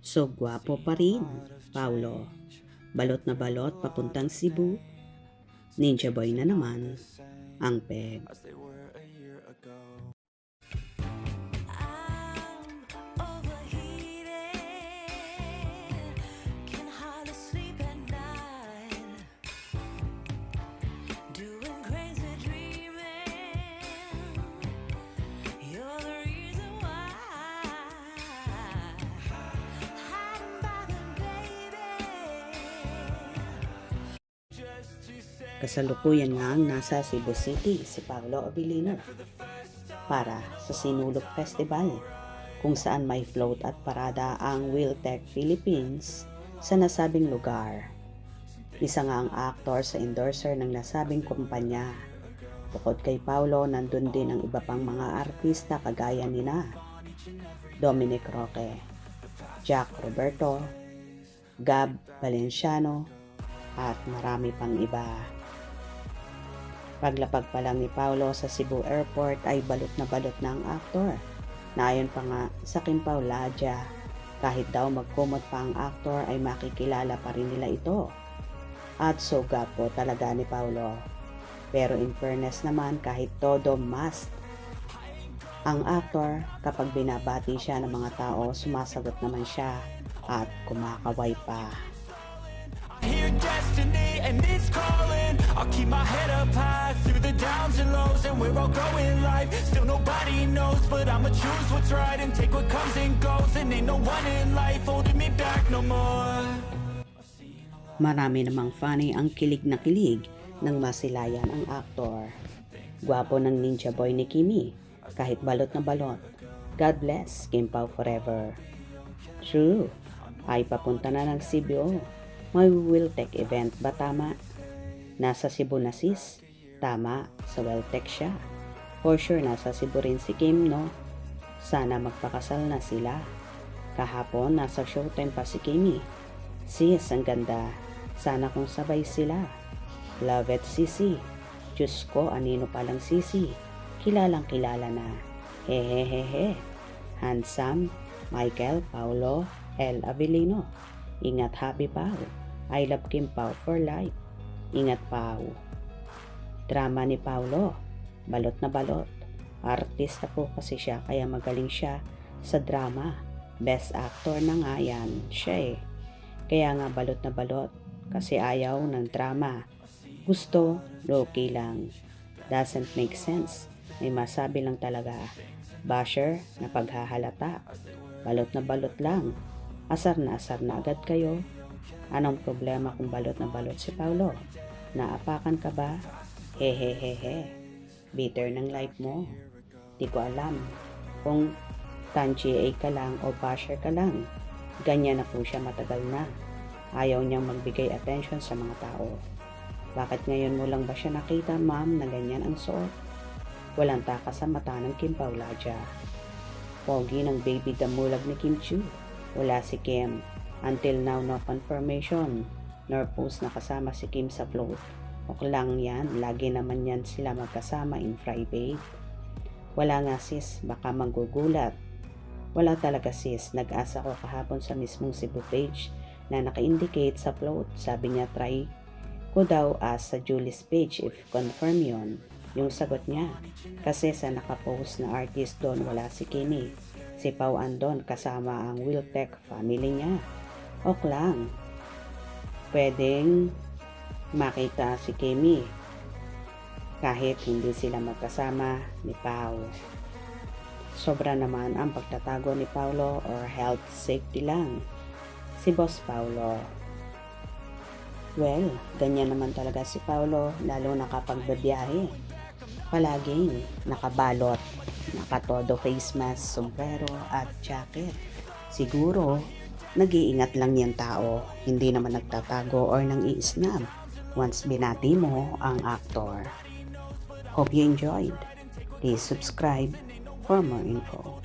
So gwapo pa rin, Paulo. Balot na balot papuntang Cebu. Ninja boy na naman ang peg. Kasalukuyan nga ang nasa Cebu City si Paolo Abilino para sa Sinulog Festival kung saan may float at parada ang Wiltec Philippines sa nasabing lugar. Isa nga ang aktor sa endorser ng nasabing kumpanya. Bukod kay Paolo, nandun din ang iba pang mga artista kagaya nina Dominic Roque, Jack Roberto, Gab Valenciano, at marami pang iba. Paglapag pa lang ni Paolo sa Cebu Airport ay balot na ang aktor. Na ayon pa nga sa Kim Pauladia, kahit daw magkumot pa ang aktor ay makikilala pa rin nila ito. At so gapo talaga ni Paolo. Pero in fairness naman, kahit todo must, ang aktor kapag binabati siya ng mga tao, sumasagot naman siya at kumakaway pa. Destiny and it's calling. I'll keep my head up high through the downs and lows, and we're all growing life. Still nobody knows, but I'ma choose what's right and take what comes and goes. And ain't no one in life holding me back no more. Marami namang funny ang kilig na kilig nang masilayan ang aktor. Gwapo ng ninja boy ni Kimi, kahit balot na balot. God bless Kim Pao forever. True, ay papunta na ng Cebu. May Wiltec event ba tama? Nasa Cebu na sis? Tama, sa Wiltec siya. For sure nasa Cebu rin si Kim, no? Sana magpakasal na sila. Kahapon nasa showtime pa si Kimi. Sis, ang ganda. Sana kung sabay sila. Love it, sisi. Diyos ko, anino palang sisi. Kilalang kilala na. Hehehehe. Handsome, Michael Paulo L. Avellino. Ingat, happy Pao. I love Kim Pao for life. Ingat, Pao. Drama ni Paulo. Balot na balot. Artista po kasi siya, kaya magaling siya sa drama. Best actor na nga yan. Siya eh. Kaya nga balot na balot. Kasi ayaw ng drama. Gusto, low-key lang. Doesn't make sense. May masabi lang talaga. Basher na paghahalata. Balot na balot lang. Asar na agad kayo. Anong problema kung balot na balot si Paulo? Naapakan ka ba? Hehehehe. Bitter ng life mo. Di ko alam kung tanchi ka lang o basher ka lang. Ganyan na po siya matagal na. Ayaw niyang magbigay attention sa mga tao. Bakit ngayon mo lang ba siya nakita, ma'am, na ganyan ang suot? Walang takas sa mata ng Kim Pauladia. Pogi ng baby damulag ni Kim Chu. Wala si Kim. Until now, no confirmation nor post na kasama si Kim sa float. Ok lang yan, lagi naman yan sila magkasama in private. Wala nga sis, baka magugulat. Wala talaga sis, nag-asa ko kahapon sa mismong Cebu page na naka-indicate sa float. Sabi niya try ko daw sa Julie's page if confirm yon. Yung sagot niya, kasi sa nakapost na artist doon wala si Kimi. Si Pao andon kasama ang Wiltec family niya. Ok lang. Pwedeng makita si Kimi kahit hindi sila magkasama ni Pao. Sobra naman ang pagtatago ni Paulo or health safety lang. Si Boss Paulo. Well, ganyan naman talaga si Paulo lalo na kapag babiyahe. Palaging nakabalot, nakatodo face mask, sombrero at jacket. Siguro, nag-iingat lang yan tao, hindi naman nagtatago or nang i-snap once binati mo ang actor. Hope you enjoyed. Please subscribe for more info.